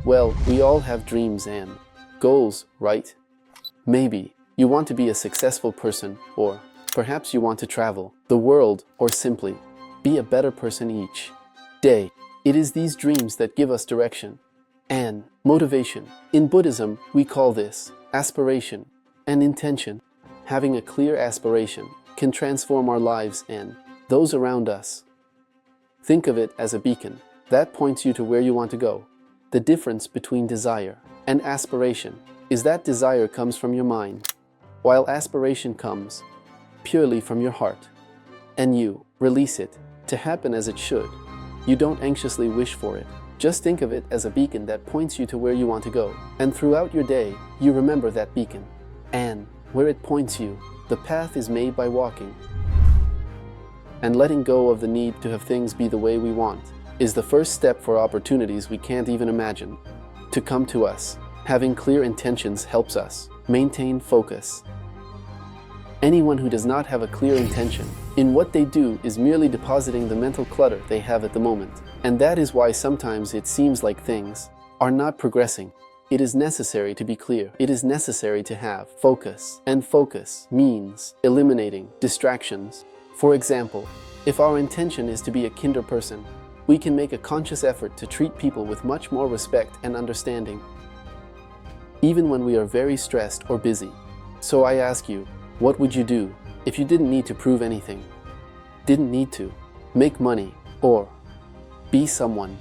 Well, we all have dreams and goals, right? Maybe you want to be a successful person, or perhaps you want to travel the world, or simply be a better person each day. It is these dreams that give us direction and motivation. In Buddhism, we call this aspiration and intention. Having a clear aspiration can transform our lives and those around us. Think of it as a beacon that points you to where you want to go. The difference between desire and aspiration is that desire comes from your mind, while aspiration comes purely from your heart. And you release it to happen as it should. You don't anxiously wish for it. Just think of it as a beacon that points you to where you want to go. And throughout your day, you remember that beacon. And where it points you, the path is made by walking. And letting go of the need to have things be the way we want is the first step for opportunities we can't even imagine to come to us. Having clear intentions helps us maintain focus. Anyone who does not have a clear intention in what they do is merely depositing the mental clutter they have at the moment. And that is why sometimes it seems like things are not progressing. It is necessary to be clear. It is necessary to have focus. And focus means eliminating distractions. For example, if our intention is to be a kinder person, we can make a conscious effort to treat people with much more respect and understanding, even when we are very stressed or busy. So I ask you, what would you do if you didn't need to prove anything? Didn't need to make money or be someone?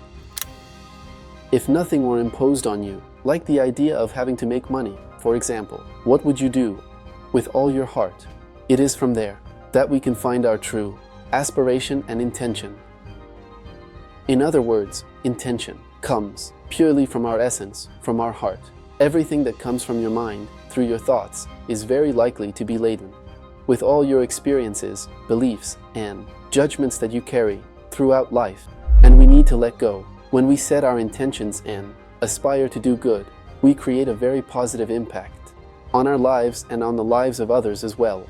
If nothing were imposed on you, like the idea of having to make money, for example, what would you do with all your heart? It is from there that we can find our true aspiration and intention. In other words, intention comes purely from our essence, from our heart. Everything that comes from your mind, through your thoughts, is very likely to be laden with all your experiences, beliefs, and judgments that you carry throughout life. And we need to let go. When we set our intentions and aspire to do good, we create a very positive impact on our lives and on the lives of others as well.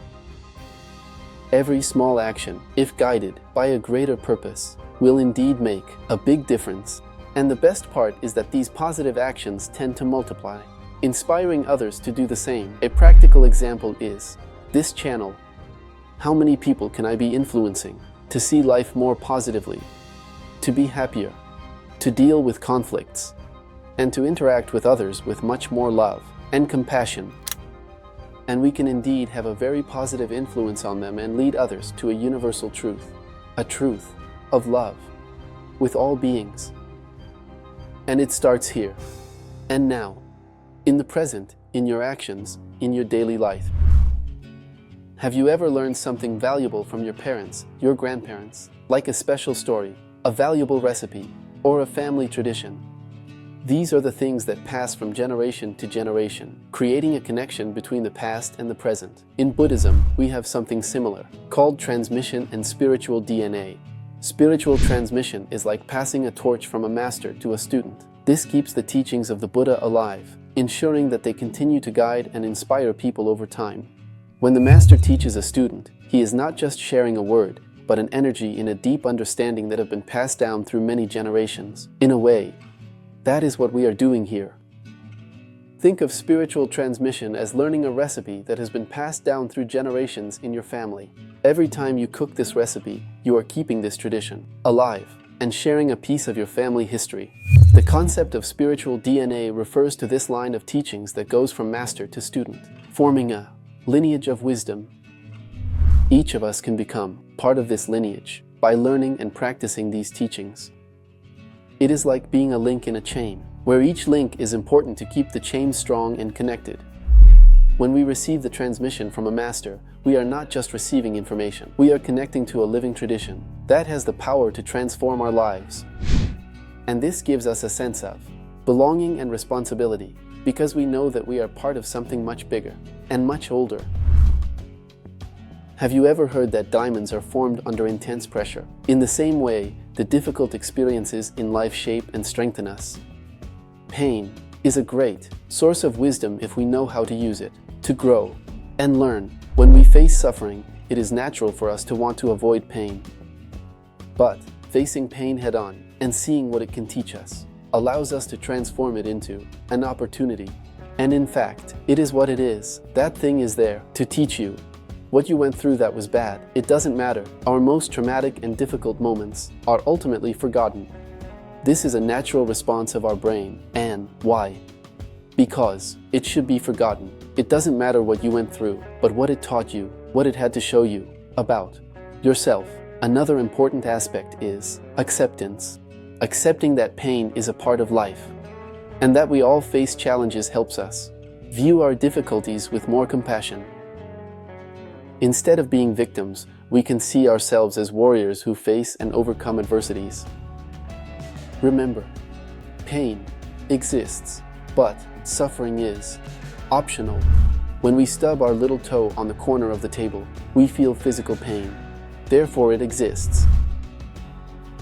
Every small action, if guided by a greater purpose, will indeed make a big difference. And the best part is that these positive actions tend to multiply, inspiring others to do the same. A practical example is this channel. How many people can I be influencing to see life more positively, to be happier, to deal with conflicts, and to interact with others with much more love and compassion? And we can indeed have a very positive influence on them and lead others to a universal truth, a truth of love with all beings. And it starts here and now, in the present, in your actions, in your daily life. Have you ever learned something valuable from your parents, your grandparents, like a special story, a valuable recipe, or a family tradition? These are the things that pass from generation to generation, creating a connection between the past and the present. In Buddhism, we have something similar, called transmission and spiritual DNA. Spiritual transmission is like passing a torch from a master to a student. This keeps the teachings of the Buddha alive, ensuring that they continue to guide and inspire people over time. When the master teaches a student, he is not just sharing a word, but an energy and a deep understanding that have been passed down through many generations. In a way, that is what we are doing here. Think of spiritual transmission as learning a recipe that has been passed down through generations in your family. Every time you cook this recipe, you are keeping this tradition alive and sharing a piece of your family history. The concept of spiritual DNA refers to this line of teachings that goes from master to student, forming a lineage of wisdom. Each of us can become part of this lineage by learning and practicing these teachings. It is like being a link in a chain, where each link is important to keep the chain strong and connected. When we receive the transmission from a master, we are not just receiving information. We are connecting to a living tradition that has the power to transform our lives. And this gives us a sense of belonging and responsibility, because we know that we are part of something much bigger and much older. Have you ever heard that diamonds are formed under intense pressure? In the same way, the difficult experiences in life shape and strengthen us. Pain is a great source of wisdom if we know how to use it, to grow and learn. When we face suffering, it is natural for us to want to avoid pain. But facing pain head-on and seeing what it can teach us allows us to transform it into an opportunity. And in fact, it is what it is. That thing is there to teach you. What you went through that was bad, it doesn't matter. Our most traumatic and difficult moments are ultimately forgotten. This is a natural response of our brain. And why? Because it should be forgotten. It doesn't matter what you went through, but what it taught you, what it had to show you about yourself. Another important aspect is acceptance. Accepting that pain is a part of life, and that we all face challenges helps us view our difficulties with more compassion. Instead of being victims, we can see ourselves as warriors who face and overcome adversities. Remember, pain exists, but suffering is optional. When we stub our little toe on the corner of the table, we feel physical pain. Therefore, it exists.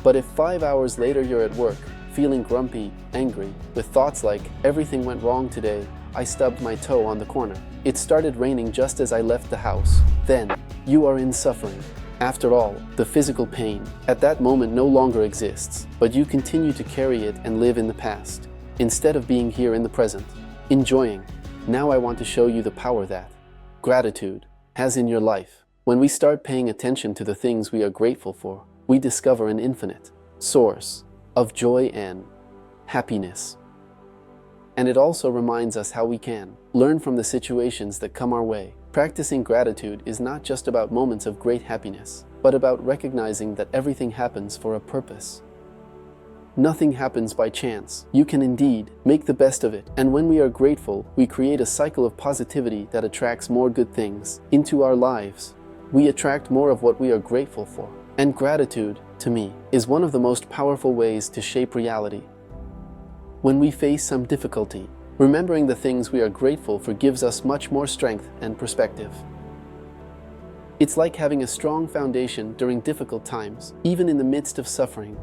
But if 5 hours later you're at work, feeling grumpy, angry, with thoughts like, everything went wrong today, I stubbed my toe on the corner, it started raining just as I left the house, then you are in suffering. After all, the physical pain at that moment no longer exists, but you continue to carry it and live in the past, instead of being here in the present, enjoying. Now I want to show you the power that gratitude has in your life. When we start paying attention to the things we are grateful for, we discover an infinite source of joy and happiness. And it also reminds us how we can learn from the situations that come our way. Practicing gratitude is not just about moments of great happiness, but about recognizing that everything happens for a purpose. Nothing happens by chance. You can indeed make the best of it. And when we are grateful, we create a cycle of positivity that attracts more good things into our lives. We attract more of what we are grateful for. And gratitude, to me, is one of the most powerful ways to shape reality. When we face some difficulty, remembering the things we are grateful for gives us much more strength and perspective. It's like having a strong foundation during difficult times, even in the midst of suffering.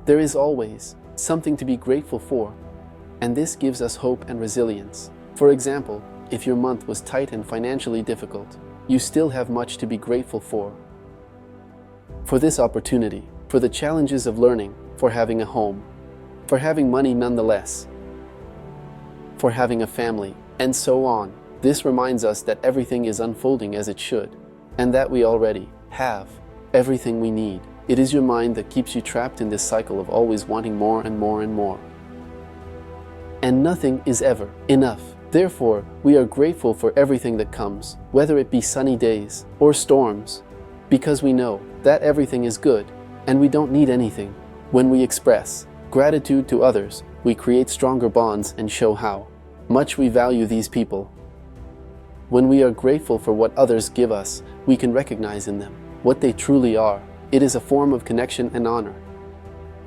There is always something to be grateful for, and this gives us hope and resilience. For example, if your month was tight and financially difficult, you still have much to be grateful for. For this opportunity, for the challenges of learning, for having a home, for having money nonetheless, for having a family, and so on. This reminds us that everything is unfolding as it should, and that we already have everything we need. It is your mind that keeps you trapped in this cycle of always wanting more and more and more. And nothing is ever enough. Therefore, we are grateful for everything that comes, whether it be sunny days or storms, because we know that everything is good and we don't need anything. When we express gratitude to others, we create stronger bonds and show how much we value these people. When we are grateful for what others give us, we can recognize in them what they truly are. It is a form of connection and honor.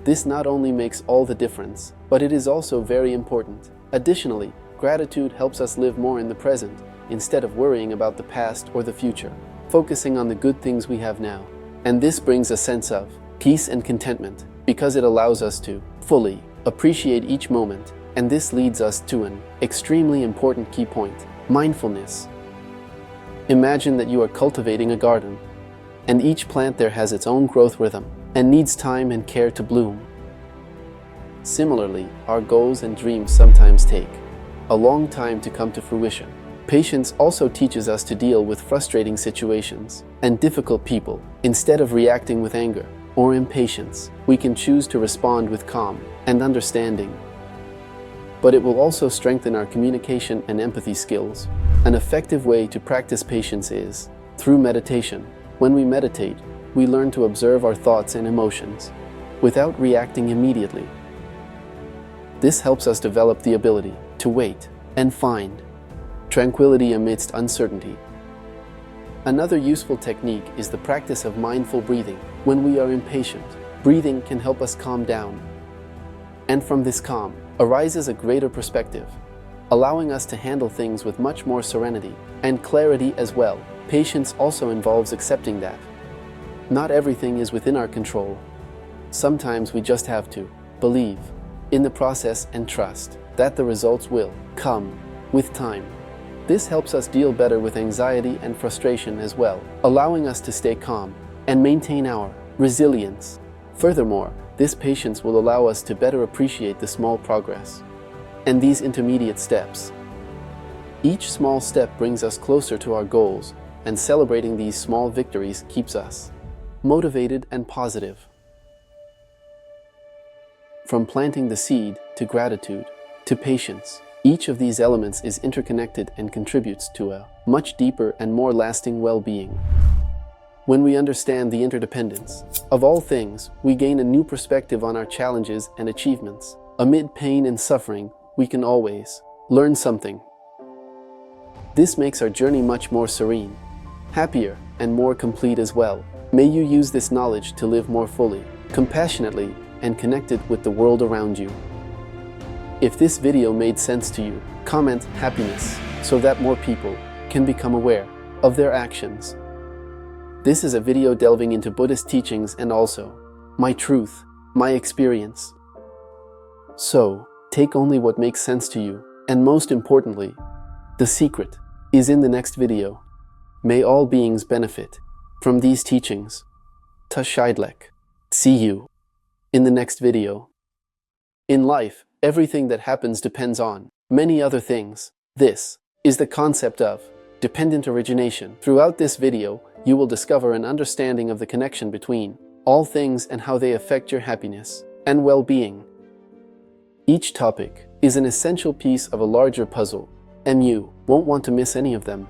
This not only makes all the difference, but it is also very important. Additionally, gratitude helps us live more in the present, instead of worrying about the past or the future, focusing on the good things we have now. And this brings a sense of peace and contentment, because it allows us to fully appreciate each moment. And this leads us to an extremely important key point: mindfulness. Imagine that you are cultivating a garden, and each plant there has its own growth rhythm and needs time and care to bloom. Similarly, our goals and dreams sometimes take a long time to come to fruition. Patience also teaches us to deal with frustrating situations and difficult people. Instead of reacting with anger or impatience, we can choose to respond with calm and understanding. But it will also strengthen our communication and empathy skills. An effective way to practice patience is through meditation. When we meditate, we learn to observe our thoughts and emotions without reacting immediately. This helps us develop the ability to wait and find tranquility amidst uncertainty. Another useful technique is the practice of mindful breathing. When we are impatient, breathing can help us calm down. And from this calm arises a greater perspective, allowing us to handle things with much more serenity and clarity as well. Patience also involves accepting that not everything is within our control. Sometimes we just have to believe in the process and trust that the results will come with time. This helps us deal better with anxiety and frustration as well, allowing us to stay calm and maintain our resilience. Furthermore, This patience will allow us to better appreciate the small progress and these intermediate steps. Each small step brings us closer to our goals, and celebrating these small victories keeps us motivated and positive. From planting the seed to gratitude to patience, each of these elements is interconnected and contributes to a much deeper and more lasting well-being. When we understand the interdependence of all things, we gain a new perspective on our challenges and achievements. Amid pain and suffering, we can always learn something. This makes our journey much more serene, happier, and more complete as well. May you use this knowledge to live more fully, compassionately, and connected with the world around you. If this video made sense to you, comment happiness so that more people can become aware of their actions. This is a video delving into Buddhist teachings and also my truth, my experience. So, take only what makes sense to you, and most importantly, the secret is in the next video. May all beings benefit from these teachings. Tashidlek. See you in the next video. In life, everything that happens depends on many other things. This is the concept of dependent origination. Throughout this video, you will discover an understanding of the connection between all things and how they affect your happiness and well-being. Each topic is an essential piece of a larger puzzle, and you won't want to miss any of them.